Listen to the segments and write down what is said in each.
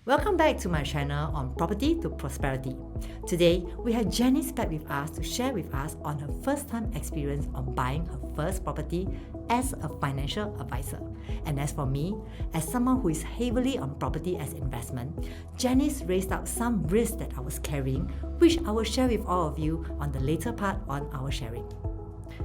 Welcome back to my channel on Property to Prosperity. Today, we have Jenice back with us to share with us on her first time experience on buying her first property as a financial advisor. And as for me, as someone who is heavily on property as investment, Jenice raised up some risks that I was carrying, which I will share with all of you on the later part on our sharing.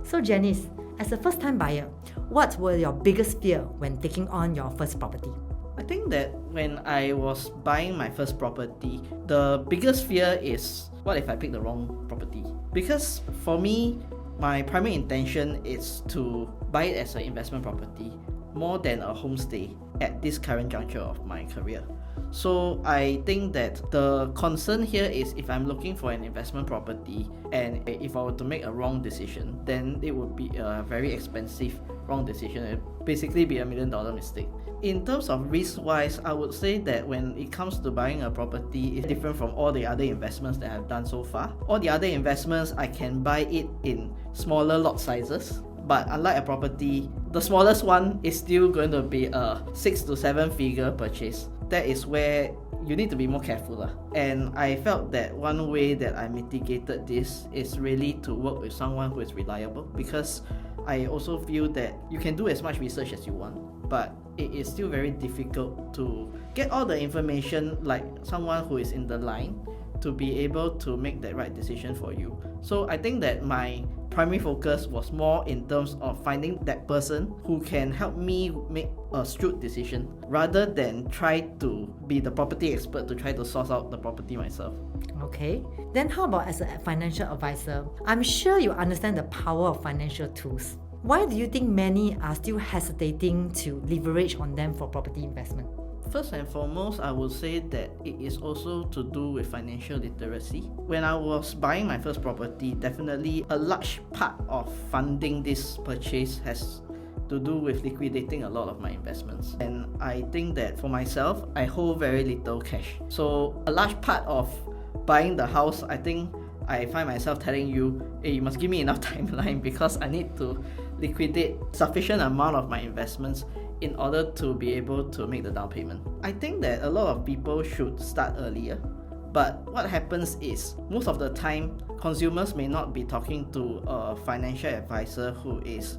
So Jenice, as a first time buyer, what were your biggest fear when taking on your first property? I think that when I was buying my first property, the biggest fear is what if I pick the wrong property? Because for me, my primary intention is to buy it as an investment property more than a homestay at this current juncture of my career. So I think that the concern here is if I'm looking for an investment property and if I were to make a wrong decision, then it would be a very expensive wrong decision. It would basically be $1 million mistake. In terms of risk-wise, I would say that when it comes to buying a property, it's different from all the other investments that I've done so far. All the other investments, I can buy it in smaller lot sizes. But unlike a property, the smallest one is still going to be a 6 to 7 figure purchase. That is where you need to be more careful. And I felt that one way that I mitigated this is really to work with someone who is reliable, because I also feel that you can do as much research as you want, but it is still very difficult to get all the information like someone who is in the line to be able to make that right decision for you. So I think that my primary focus was more in terms of finding that person who can help me make a astute decision rather than try to be the property expert to try to source out the property myself. Okay, then how about as a financial advisor? I'm sure you understand the power of financial tools. Why do you think many are still hesitating to leverage on them for property investment? First and foremost, I would say that it is also to do with financial literacy. When I was buying my first property, definitely a large part of funding this purchase has to do with liquidating a lot of my investments. And I think that for myself, I hold very little cash. So a large part of buying the house, I think I find myself telling you, hey, you must give me enough timeline because I need to liquidate sufficient amount of my investments in order to be able to make the down payment. I think that a lot of people should start earlier, but what happens is most of the time consumers may not be talking to a financial advisor who is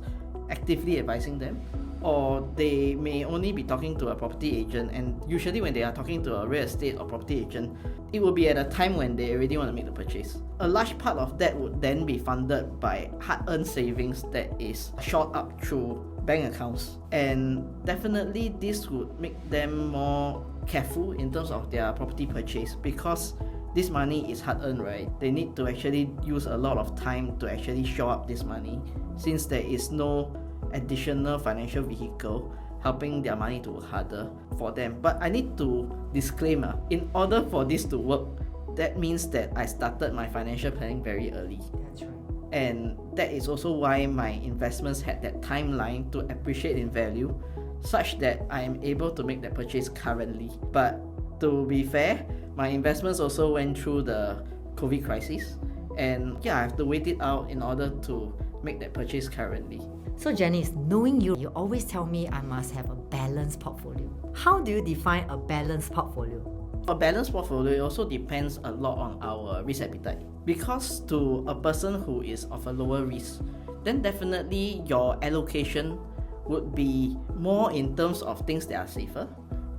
actively advising them, or they may only be talking to a property agent, and usually when they are talking to a real estate or property agent, it will be at a time when they already want to make the purchase. A large part of that would then be funded by hard-earned savings that is shored up through bank accounts, and definitely this would make them more careful in terms of their property purchase because this money is hard-earned, right? They need to actually use a lot of time to actually shore up this money since there is no additional financial vehicle helping their money to work harder for them. But I need to disclaimer, in order for this to work, that means that I started my financial planning very early. That's right. And that is also why my investments had that timeline to appreciate in value such that I am able to make that purchase currently. But to be fair, my investments also went through the COVID crisis, and I have to wait it out in order to make that purchase currently. So Jenice, knowing you always tell me I must have a balanced portfolio. How do you define a balanced portfolio? A balanced portfolio also depends a lot on our risk appetite. Because to a person who is of a lower risk, then definitely your allocation would be more in terms of things that are safer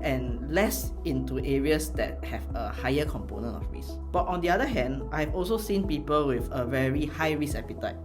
and less into areas that have a higher component of risk. But on the other hand, I've also seen people with a very high risk appetite.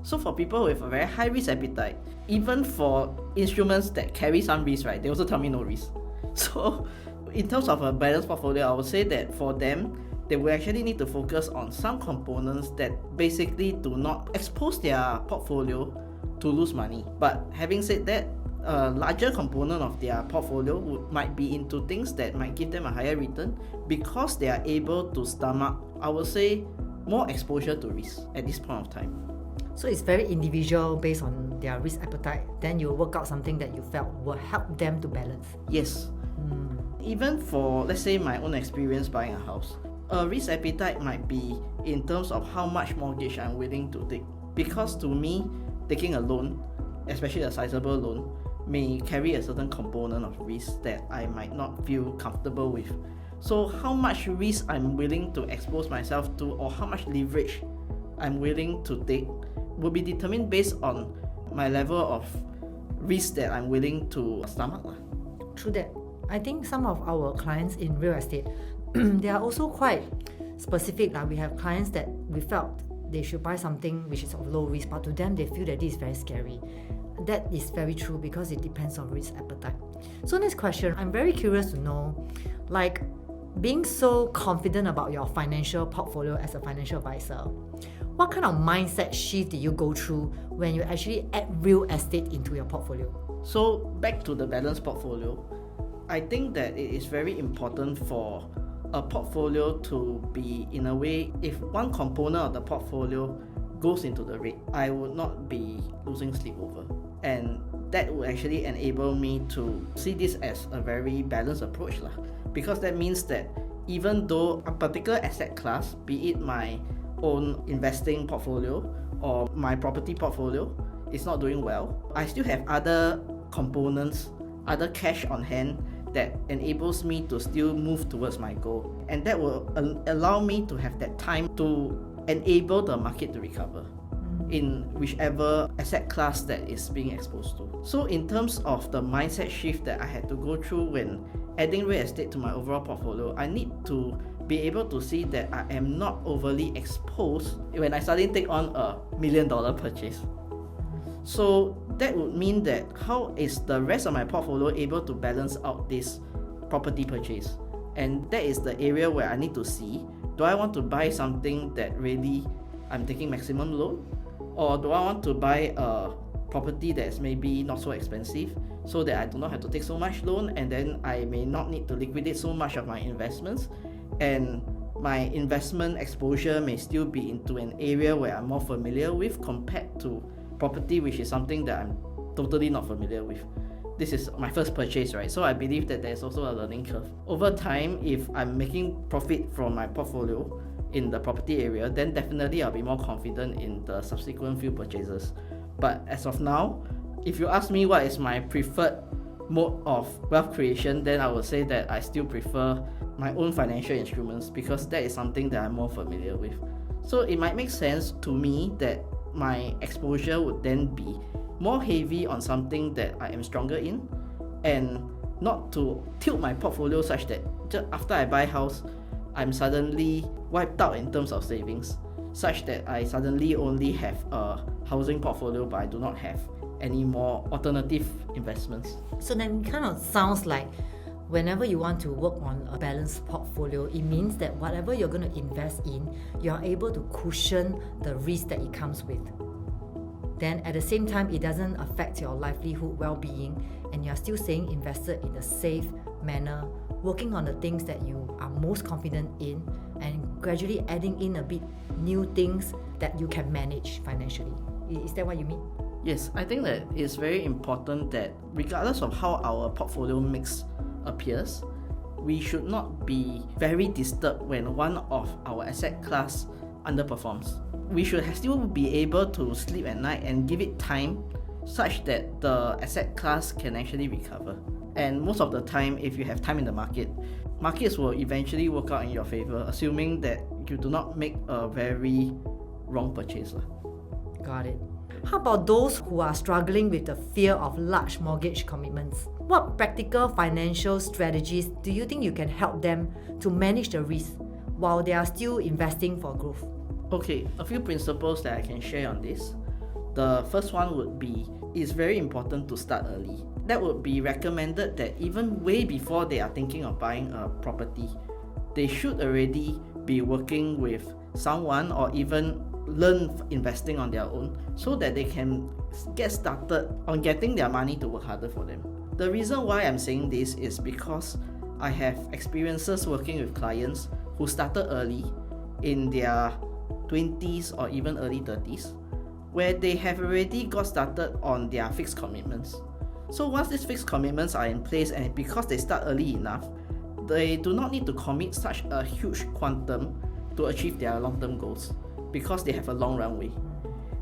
So for people with a very high risk appetite, even for instruments that carry some risk, right, they also tell me no risk. So in terms of a balanced portfolio, I would say that for them, they will actually need to focus on some components that basically do not expose their portfolio to lose money. But having said that, a larger component of their portfolio might be into things that might give them a higher return because they are able to stomach, I would say, more exposure to risk at this point of time. So it's very individual based on their risk appetite. Then you work out something that you felt will help them to balance. Yes. Even for, let's say, my own experience buying a house, a risk appetite might be in terms of how much mortgage I'm willing to take. Because to me, taking a loan, especially a sizable loan, may carry a certain component of risk that I might not feel comfortable with. So how much risk I'm willing to expose myself to, or how much leverage I'm willing to take, will be determined based on my level of risk that I'm willing to stomach. True that. I think some of our clients in real estate, they are also quite specific. We have clients that we felt they should buy something which is of low risk, but to them they feel that this is very scary. That is very true because it depends on risk appetite. So next question, I'm very curious to know, being so confident about your financial portfolio as a financial advisor, what kind of mindset shift did you go through when you actually add real estate into your portfolio? So back to the balanced portfolio, I think that it is very important for a portfolio to be, in a way, if one component of the portfolio goes into the red, I would not be losing sleep over. And that would actually enable me to see this as a very balanced approach, because that means that even though a particular asset class, be it my own investing portfolio or my property portfolio, is not doing well, I still have other components, other cash on hand that enables me to still move towards my goal, and that will allow me to have that time to enable the market to recover in whichever asset class that is being exposed to. So in terms of the mindset shift that I had to go through when adding real estate to my overall portfolio, I need to be able to see that I am not overly exposed when I suddenly take on $1 million purchase. So that would mean that how is the rest of my portfolio able to balance out this property purchase? And that is the area where I need to see, do I want to buy something that really I'm taking maximum loan? Or do I want to buy a property that is maybe not so expensive so that I do not have to take so much loan, and then I may not need to liquidate so much of my investments, and my investment exposure may still be into an area where I'm more familiar with compared to property, which is something that I'm totally not familiar with. This is my first purchase, right? So I believe that there's also a learning curve. Over time, if I'm making profit from my portfolio in the property area, then definitely I'll be more confident in the subsequent few purchases. But as of now, if you ask me what is my preferred mode of wealth creation, then I would say that I still prefer my own financial instruments, because that is something that I'm more familiar with. So it might make sense to me that my exposure would then be more heavy on something that I am stronger in, and not to tilt my portfolio such that just after I buy a house, I'm suddenly wiped out in terms of savings, such that I suddenly only have a housing portfolio but I do not have any more alternative investments. So then it kind of sounds like whenever you want to work on a balanced portfolio, it means that whatever you're going to invest in, you're able to cushion the risk that it comes with. Then at the same time, it doesn't affect your livelihood, well-being, and you're still staying invested in a safe manner, working on the things that you are most confident in, and gradually adding in a bit new things that you can manage financially. Is that what you mean? Yes, I think that it's very important that regardless of how our portfolio mix appears, we should not be very disturbed when one of our asset class underperforms. We should still be able to sleep at night and give it time such that the asset class can actually recover. And most of the time, if you have time in the market, markets will eventually work out in your favor, assuming that you do not make a very wrong purchase. Got it. How about those who are struggling with the fear of large mortgage commitments? What practical financial strategies do you think you can help them to manage the risk while they are still investing for growth? Okay, a few principles that I can share on this. The first one would be, it's very important to start early. That would be recommended that even way before they are thinking of buying a property, they should already be working with someone or even learn investing on their own so that they can get started on getting their money to work harder for them. The reason why I'm saying this is because I have experiences working with clients who started early in their 20s or even early 30s, where they have already got started on their fixed commitments. So once these fixed commitments are in place, and because they start early enough, they do not need to commit such a huge quantum to achieve their long-term goals, because they have a long runway.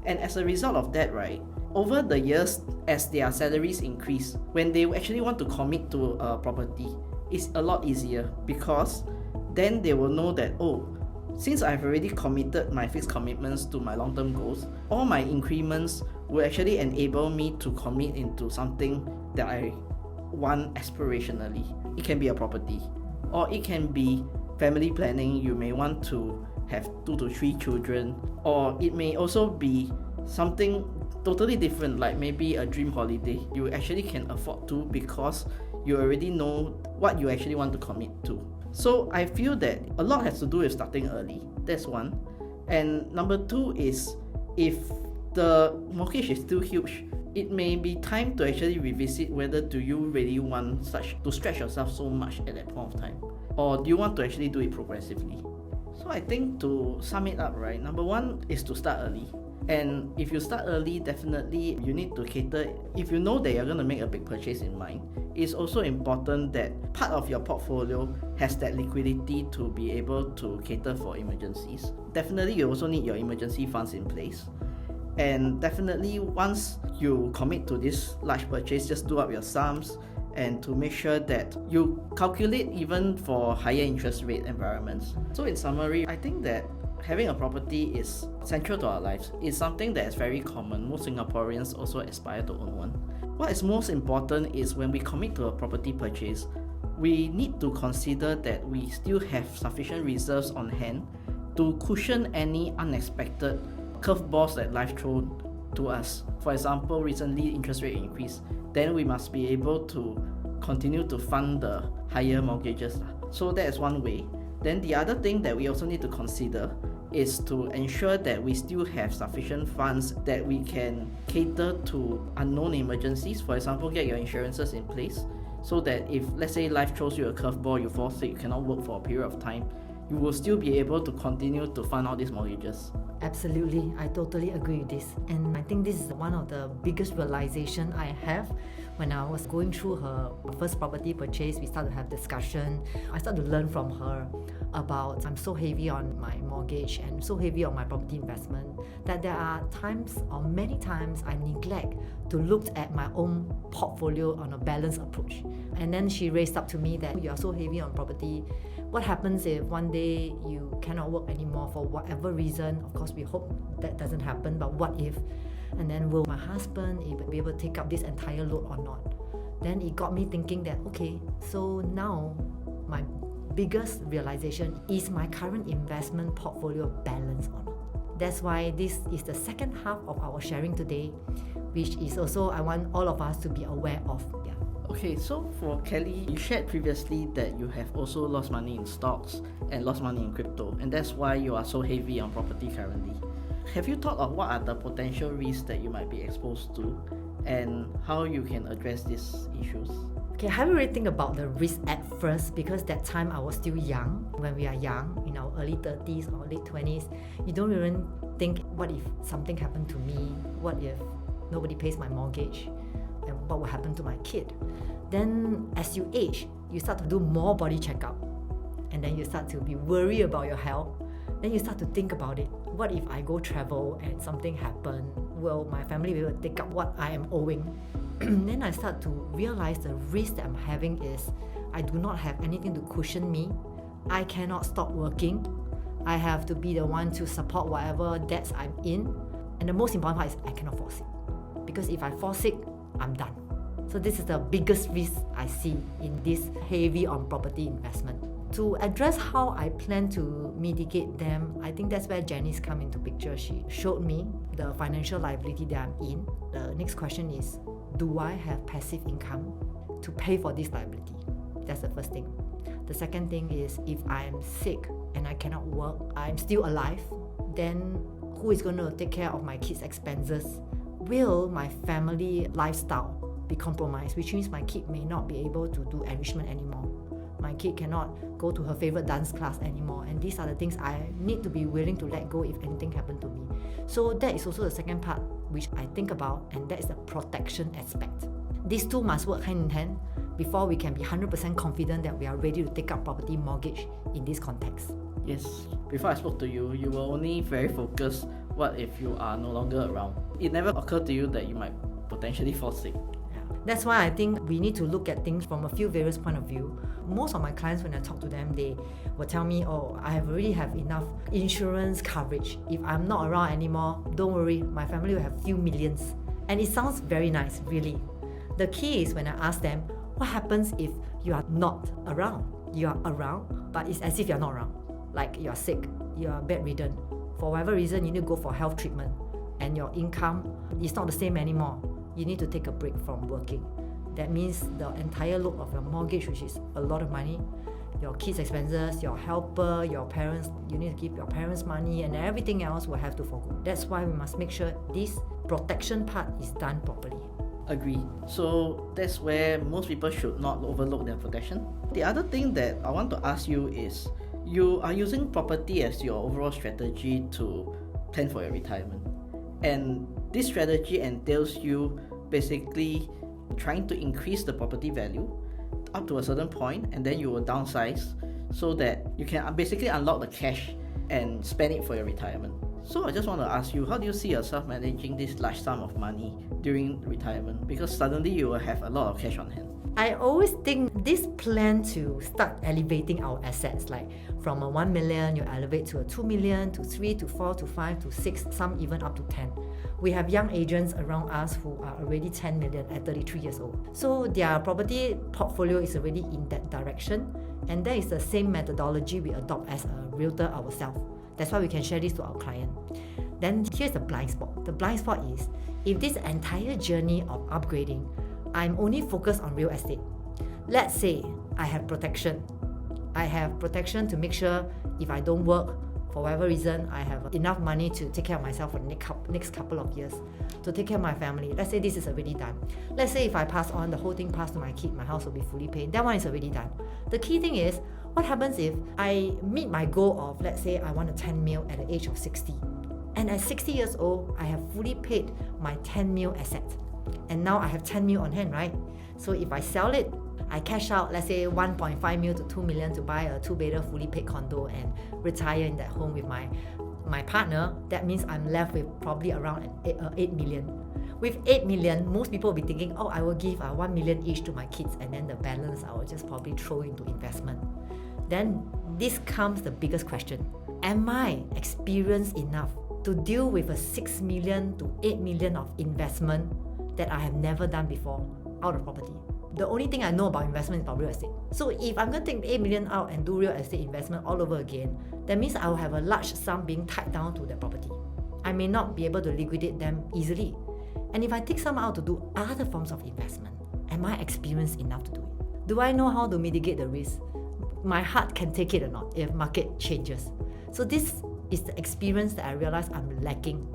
And as a result of that, right, over the years, as their salaries increase, when they actually want to commit to a property, it's a lot easier, because then they will know that, oh, since I've already committed my fixed commitments to my long-term goals, all my increments will actually enable me to commit into something that I want aspirationally. It can be a property, or it can be family planning. You may want to have 2 to 3 children, or it may also be something totally different, like maybe a dream holiday. You actually can afford to, because you already know what you actually want to commit to. So I feel that a lot has to do with starting early. That's one. And number 2 is, if the mortgage is still huge, it may be time to actually revisit whether do you really want to stretch yourself so much at that point of time, or do you want to actually do it progressively. So I think, to sum it up, right, number 1 is to start early. And if you start early, definitely you need to cater. If you know that you're going to make a big purchase in mind, it's also important that part of your portfolio has that liquidity to be able to cater for emergencies. Definitely you also need your emergency funds in place. And definitely once you commit to this large purchase, just do up your sums, and to make sure that you calculate even for higher interest rate environments. So in summary, I think that having a property is central to our lives. It's something that is very common. Most Singaporeans also aspire to own one. What is most important is, when we commit to a property purchase, we need to consider that we still have sufficient reserves on hand to cushion any unexpected curveballs that life throws to us. For example, recently interest rate increase, then we must be able to continue to fund the higher mortgages. So that is one way. Then the other thing that we also need to consider is to ensure that we still have sufficient funds that we can cater to unknown emergencies. For example, get your insurances in place, so that if, let's say, life throws you a curveball, you fall sick, you cannot work for a period of time, you will still be able to continue to fund all these mortgages. Absolutely, I totally agree with this. And I think this is one of the biggest realization I have when I was going through her first property purchase. We started to have discussion. I started to learn from her about, I'm so heavy on my mortgage and so heavy on my property investment, that there are times, or many times, I neglect to look at my own portfolio on a balanced approach. And then she raised up to me that, you are so heavy on property. What happens if one day you cannot work anymore for whatever reason? Of course, we hope that doesn't happen, but what if? And then will my husband be able to take up this entire load or not? Then it got me thinking that, okay, so now my biggest realization is, my current investment portfolio balanced or not? That's why this is the second half of our sharing today, which is also I want all of us to be aware of. Yeah. Okay, so for Kelly, you shared previously that you have also lost money in stocks and lost money in crypto, and that's why you are so heavy on property currently. Have you thought of what are the potential risks that you might be exposed to, and how you can address these issues? Okay, I haven't really think about the risk at first, because that time I was still young. When we are young, in our early 30s or late 20s, you don't even think, what if something happened to me? What if nobody pays my mortgage? And what will happen to my kid? Then as you age, you start to do more body checkup, and then you start to be worried about your health. Then you start to think about it. What if I go travel and something happen? Will my family be able to take up what I am owing? Then I start to realize the risk that I'm having is, I do not have anything to cushion me. I cannot stop working. I have to be the one to support whatever debts I'm in. And the most important part is, I cannot fall sick. Because if I fall sick, I'm done. So this is the biggest risk I see in this heavy on property investment. To address how I plan to mitigate them, I think that's where Jenice come into picture. She showed me the financial liability that I'm in. The next question is, do I have passive income to pay for this liability? That's the first thing. The second thing is, if I'm sick and I cannot work, I'm still alive, then who is going to take care of my kids' expenses? Will my family lifestyle be compromised, which means my kid may not be able to do enrichment anymore. My kid cannot go to her favorite dance class anymore, and these are the things I need to be willing to let go if anything happened to me. So that is also the second part which I think about, and that is the protection aspect. These two must work hand in hand before we can be 100% confident that we are ready to take up property mortgage in this context. Yes, before I spoke to you, you were only very focused What if you are no longer around? It never occurred to you that you might potentially fall sick. That's why I think we need to look at things from a few various point of view. Most of my clients, when I talk to them, they will tell me, oh, I already have enough insurance coverage. If I'm not around anymore, don't worry, my family will have few millions. And it sounds very nice, really. The key is when I ask them, what happens if you are not around? You are around, but it's as if you're not around. Like you are sick, you are bedridden. For whatever reason, you need to go for health treatment, and your income is not the same anymore. You need to take a break from working. That means the entire load of your mortgage, which is a lot of money, your kids' expenses, your helper, your parents, you need to give your parents money, and everything else will have to forgo. That's why we must make sure this protection part is done properly. Agree. So that's where most people should not overlook their protection. The other thing that I want to ask you is, you are using property as your overall strategy to plan for your retirement. And this strategy entails you basically trying to increase the property value up to a certain point, and then you will downsize so that you can basically unlock the cash and spend it for your retirement. So I just want to ask you, how do you see yourself managing this large sum of money during retirement? Because suddenly you will have a lot of cash on hand. I always think this plan to start elevating our assets, like from a 1 million, you elevate to a 2 million, to 3, to 4, to 5, to 6, some even up to 10. We have young agents around us who are already 10 million at 33 years old. So their property portfolio is already in that direction, and that is the same methodology we adopt as a realtor ourselves. That's why we can share this to our client. Then here's the blind spot. The blind spot is, if this entire journey of upgrading, I'm only focused on real estate. Let's say I have protection. I have protection to make sure if I don't work, for whatever reason, I have enough money to take care of myself for the next couple of years, to take care of my family. Let's say this is already done. Let's say if I pass on, the whole thing passed to my kid, my house will be fully paid. That one is already done. The key thing is, what happens if I meet my goal of, let's say I want a 10 mil at the age of 60. And at 60 years old, I have fully paid my 10 mil asset. And now I have 10 mil on hand, right? So if I sell it, I cash out, let's say 1.5 mil to 2 million to buy a 2-bedder fully paid condo and retire in that home with my partner. That means I'm left with probably around 8 million. With 8 million, most people will be thinking, oh, I will give 1 million each to my kids, and then the balance I will just probably throw into investment. Then this comes the biggest question. Am I experienced enough to deal with a 6 million to 8 million of investment that I have never done before out of property? The only thing I know about investment is about real estate. So if I'm going to take 8 million out and do real estate investment all over again, that means I will have a large sum being tied down to that property. I may not be able to liquidate them easily. And if I take some out to do other forms of investment, am I experienced enough to do it? Do I know how to mitigate the risk? My heart can take it or not if market changes. So this is the experience that I realize I'm lacking.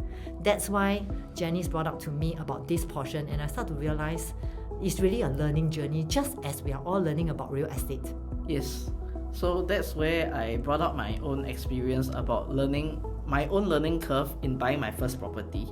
That's why Jenice brought up to me about this portion, and I start to realize it's really a learning journey, just as we are all learning about real estate. Yes. So that's where I brought up my own experience about my own learning curve in buying my first property.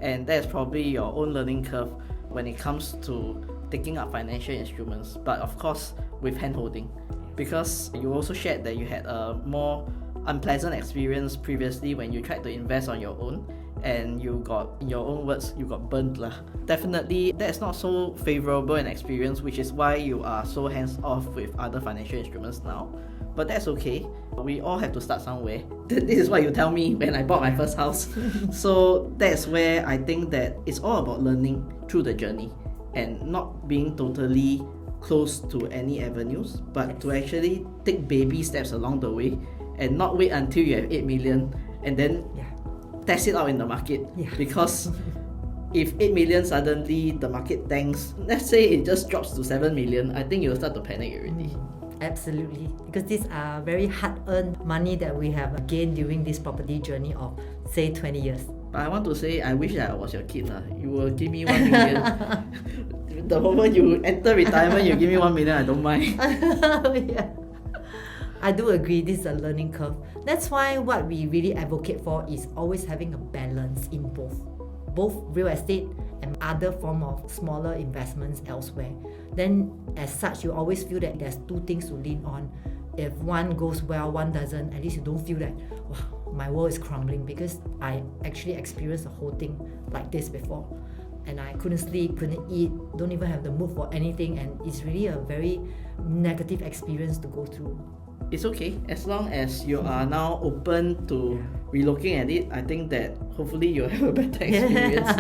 And that's probably your own learning curve when it comes to taking up financial instruments, but of course with hand-holding. Because you also shared that you had a more unpleasant experience previously when you tried to invest on your own, and you got, in your own words, you got burnt lah. Definitely that's not so favorable an experience, which is why you are so hands-off with other financial instruments now. But that's okay. We all have to start somewhere. This is what you tell me when I bought my first house. So that's where I think that it's all about learning through the journey and not being totally close to any avenues, but to actually take baby steps along the way and not wait until you have 8 million and then test it out in the market. Because if 8 million suddenly the market tanks, let's say it just drops to 7 million, I think you'll start to panic already. Absolutely, because these are very hard-earned money that we have gained during this property journey of, say, 20 years. But I want to say, I wish that I was your kid. You will give me 1 million. The moment you enter retirement, you give me 1 million, I don't mind. Yeah. I do agree, this is a learning curve. That's why what we really advocate for is always having a balance in both real estate and other form of smaller investments elsewhere. Then as such, you always feel that there's two things to lean on. If one goes well, one doesn't, at least you don't feel that, wow, my world is crumbling because I actually experienced the whole thing like this before. And I couldn't sleep, couldn't eat, don't even have the mood for anything, and it's really a very negative experience to go through. It's okay, as long as you are now open to relooking at it. I think that hopefully you'll have a better experience.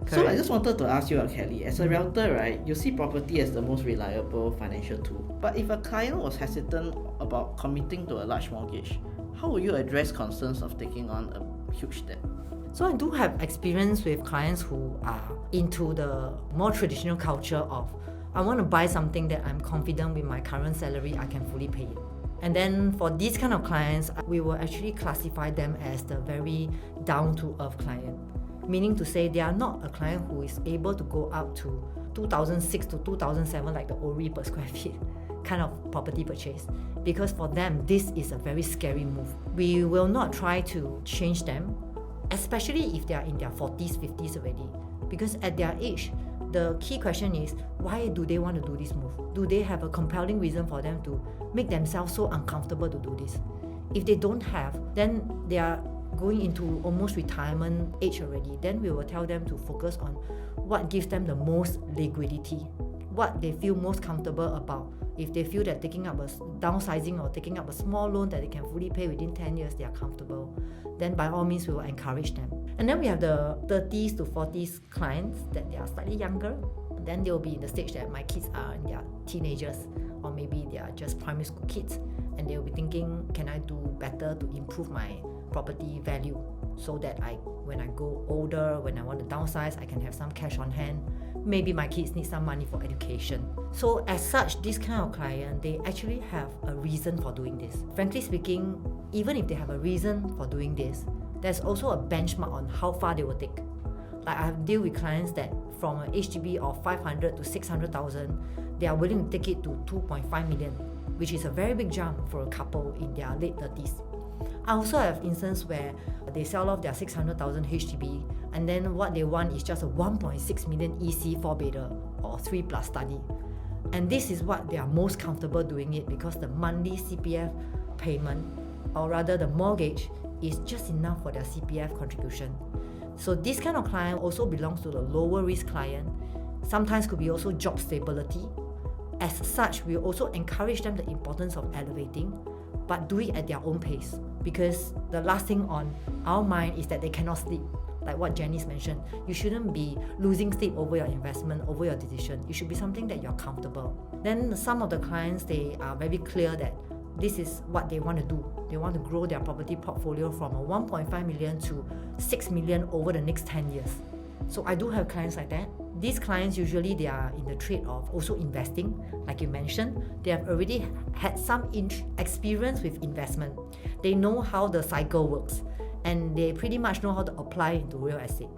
So I just wanted to ask you, Kelly, as a realtor, right, you see property as the most reliable financial tool. But if a client was hesitant about committing to a large mortgage, how will you address concerns of taking on a huge debt? So I do have experience with clients who are into the more traditional culture of, I want to buy something that I'm confident with my current salary I can fully pay it. And then for these kind of clients, we will actually classify them as the very down-to-earth client. Meaning to say they are not a client who is able to go up to 2006 to 2007 like the ORI per square feet kind of property purchase. Because for them, this is a very scary move. We will not try to change them, especially if they are in their 40s, 50s already. Because at their age, the key question is, why do they want to do this move? Do they have a compelling reason for them to make themselves so uncomfortable to do this? If they don't have, then they are going into almost retirement age already. Then we will tell them to focus on what gives them the most liquidity, what they feel most comfortable about. If they feel that taking up a downsizing or taking up a small loan that they can fully pay within 10 years, they are comfortable, then by all means we will encourage them. And then we have the 30s to 40s clients that they are slightly younger. Then they will be in the stage that my kids are in their teenagers, or maybe they are just primary school kids, and they will be thinking, can I do better to improve my property value so that when I go older, when I want to downsize, I can have some cash on hand. Maybe my kids need some money for education. So as such, this kind of client, they actually have a reason for doing this. Frankly speaking, even if they have a reason for doing this, there's also a benchmark on how far they will take. Like I have dealt with clients that from a HDB of 500 to 600,000, they are willing to take it to 2.5 million, which is a very big jump for a couple in their late 30s. I also have instances where they sell off their 600,000 HDB, and then what they want is just a 1.6 million EC 4-bedder or 3+ study. And this is what they are most comfortable doing it, because the monthly CPF payment, or rather the mortgage, is just enough for their CPF contribution. So this kind of client also belongs to the lower risk client. Sometimes could be also job stability. As such, we also encourage them the importance of elevating, but do it at their own pace. Because the last thing on our mind is that they cannot sleep. Like what Jenice mentioned, you shouldn't be losing sleep over your investment, over your decision. It should be something that you're comfortable. Then some of the clients, they are very clear that this is what they want to do. They want to grow their property portfolio from a 1.5 million to 6 million over the next 10 years. So I do have clients like that. These clients, usually they are in the trade of also investing. Like you mentioned, they have already had some experience with investment. They know how the cycle works, and they pretty much know how to apply into real estate.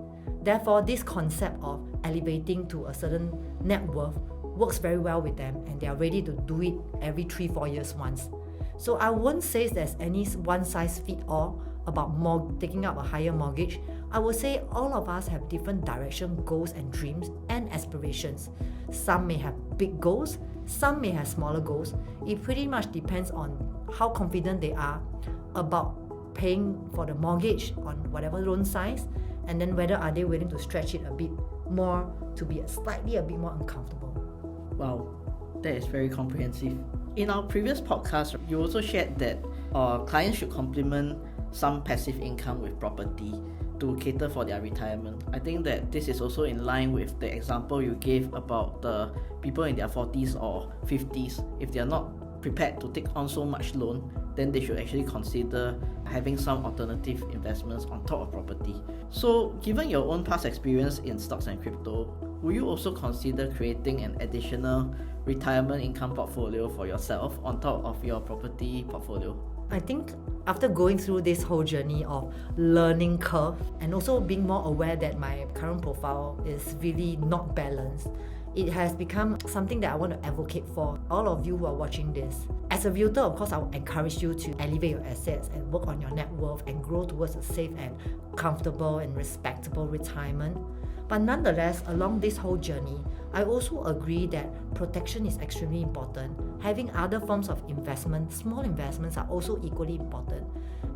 Therefore, this concept of elevating to a certain net worth works very well with them, and they are ready to do it every 3-4 years once. So I won't say there's any one-size-fits-all about taking up a higher mortgage. I would say all of us have different direction, goals and dreams and aspirations. Some may have big goals, some may have smaller goals. It pretty much depends on how confident they are about paying for the mortgage on whatever loan size, and then whether are they willing to stretch it a bit more to be slightly a bit more uncomfortable. Wow, that is very comprehensive. In our previous podcast, you also shared that clients should complement some passive income with property to cater for their retirement. I think that this is also in line with the example you gave about the people in their 40s or 50s. If they are not prepared to take on so much loan, then they should actually consider having some alternative investments on top of property. So given your own past experience in stocks and crypto, will you also consider creating an additional retirement income portfolio for yourself on top of your property portfolio? I think after going through this whole journey of learning curve, and also being more aware that my current profile is really not balanced, it has become something that I want to advocate for all of you who are watching this. As a realtor, of course, I would encourage you to elevate your assets and work on your net worth and grow towards a safe and comfortable and respectable retirement. But nonetheless, along this whole journey, I also agree that protection is extremely important. Having other forms of investment, small investments, are also equally important.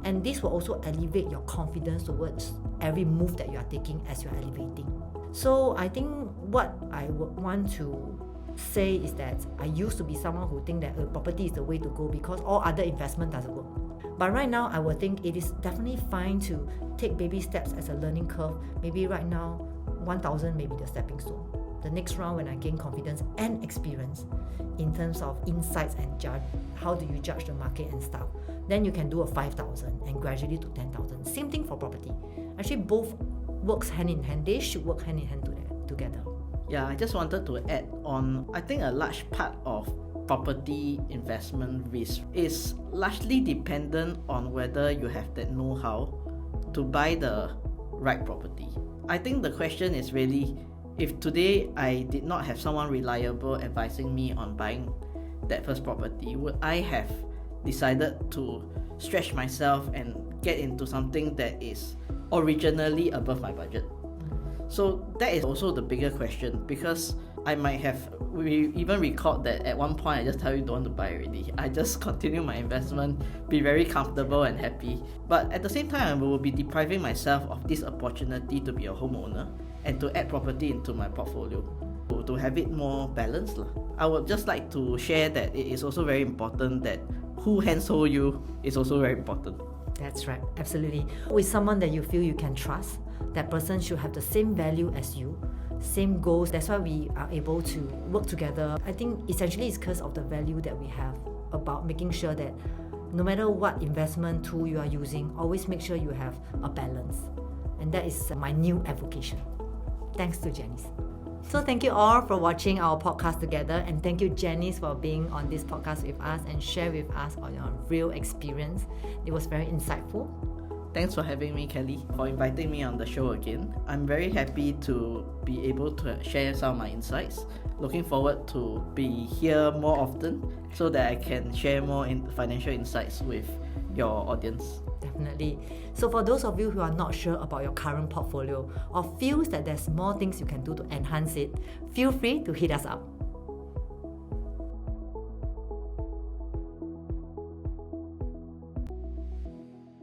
And this will also elevate your confidence towards every move that you are taking as you are elevating. So I think what I would want to say is that I used to be someone who think that property is the way to go because all other investment doesn't work. But right now, I would think it is definitely fine to take baby steps as a learning curve. Maybe right now, 1,000 may be the stepping stone. The next round, when I gain confidence and experience in terms of insights and judge, how do you judge the market and stuff, then you can do a 5,000 and gradually to 10,000. Same thing for property. Actually, both works hand in hand. They should work hand in hand together. Yeah, I just wanted to add on, I think a large part of property investment risk is largely dependent on whether you have that know-how to buy the right property. I think the question is really, if today I did not have someone reliable advising me on buying that first property, would I have decided to stretch myself and get into something that is originally above my budget? So that is also the bigger question, because I might have even recalled that at one point I just tell you don't want to buy already. I just continue my investment, be very comfortable and happy. But at the same time, I will be depriving myself of this opportunity to be a homeowner and to add property into my portfolio, to have it more balanced. I would just like to share that it is also very important that who handhold you is also very important. That's right, absolutely. With someone that you feel you can trust, that person should have the same value as you, same goals. That's why we are able to work together. I think essentially it's because of the value that we have about making sure that no matter what investment tool you are using, always make sure you have a balance. And that is my new advocation. Thanks to Jenice. So thank you all for watching our podcast together, and thank you Jenice for being on this podcast with us and share with us on your real experience. It was very insightful. Thanks for having me, Kelly, for inviting me on the show again. I'm very happy to be able to share some of my insights. Looking forward to be here more often so that I can share more financial insights with your audience. Definitely. So for those of you who are not sure about your current portfolio or feels that there's more things you can do to enhance it, feel free to hit us up.